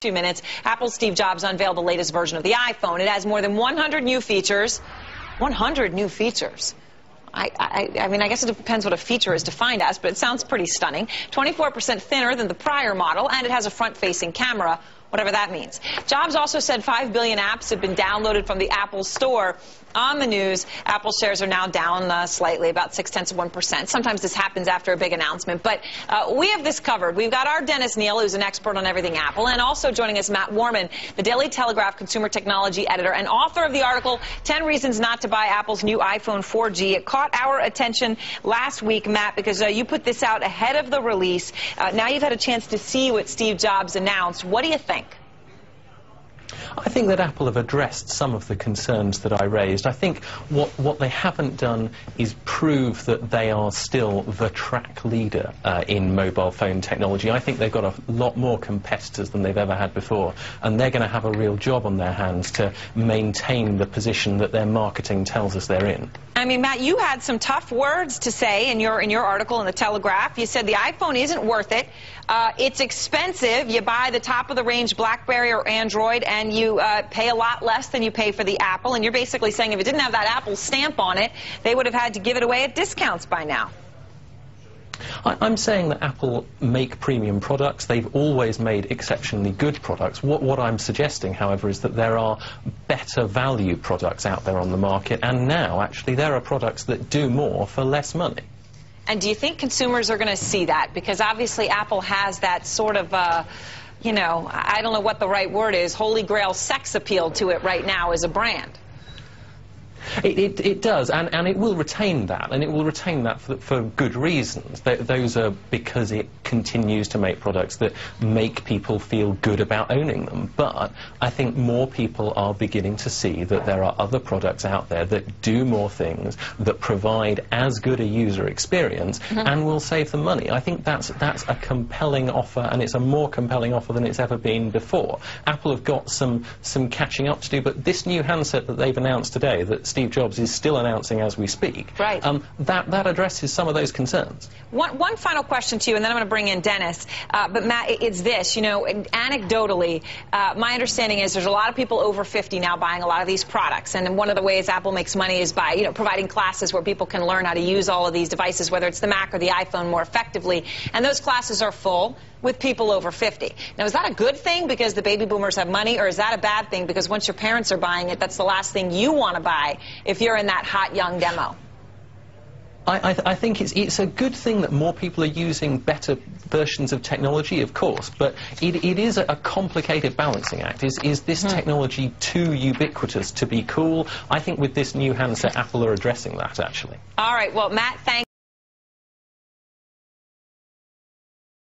2 minutes, Apple's Steve Jobs unveiled the latest version of the iPhone. It has more than 100 new features. 100 new features. I mean, I guess it depends what a feature is defined as, but it sounds pretty stunning. 24% thinner than the prior model, and it has a front-facing camera, whatever that means. Jobs also said 5 billion apps have been downloaded from the Apple Store. On the news, Apple shares are now down slightly, about 0.6%. Sometimes this happens after a big announcement, but we have this covered. We've got our Dennis Neal, who's an expert on everything Apple, and also joining us, Matt Warman, the Daily Telegraph consumer technology editor and author of the article, 10 Reasons Not to Buy Apple's New iPhone 4G. It caught our attention last week, Matt, because you put this out ahead of the release. Now you've had a chance to see what Steve Jobs announced. What do you think? I think that Apple have addressed some of the concerns that I raised. I think what they haven't done is prove that they are still the track leader in mobile phone technology. I think they've got a lot more competitors than they've ever had before, and they're going to have a real job on their hands to maintain the position that their marketing tells us they're in. I mean, Matt, you had some tough words to say in your article in the Telegraph. You said the iPhone isn't worth it. It's expensive. You buy the top-of-the-range BlackBerry or Android, and you pay a lot less than you pay for the Apple. And you're basically saying if it didn't have that Apple stamp on it, they would have had to give it away at discounts by now. I'm saying that Apple make premium products. They've always made exceptionally good products. What I'm suggesting, however, is that there are better value products out there on the market, and now, actually, there are products that do more for less money. And do you think consumers are going to see that? Because obviously Apple has that sort of, you know, I don't know what the right word is, holy grail sex appeal to it right now as a brand. It does, and it will retain that, and it will retain that for good reasons. Those are because it continues to make products that make people feel good about owning them. But I think more people are beginning to see that there are other products out there that do more things, that provide as good a user experience, and will save them money. I think that's a compelling offer, and it's a more compelling offer than it's ever been before. Apple have got some catching up to do, but this new handset that they've announced today, that Steve Jobs is still announcing as we speak, right. That addresses some of those concerns. One final question to you, and then I'm going to bring in Dennis. But Matt, it's this, you know, anecdotally, my understanding is there's a lot of people over 50 now buying a lot of these products, and one of the ways Apple makes money is by, you know, providing classes where people can learn how to use all of these devices, whether it's the Mac or the iPhone, more effectively, and those classes are full with people over 50. Now, is that a good thing because the baby boomers have money, or is that a bad thing because once your parents are buying it, that's the last thing you want to buy if you're in that hot young demo? I think it's a good thing that more people are using better versions of technology, of course, but it is a complicated balancing act. Is this technology too ubiquitous to be cool? I think with this new handset, Apple are addressing that, actually. All right, well, Matt, thank you.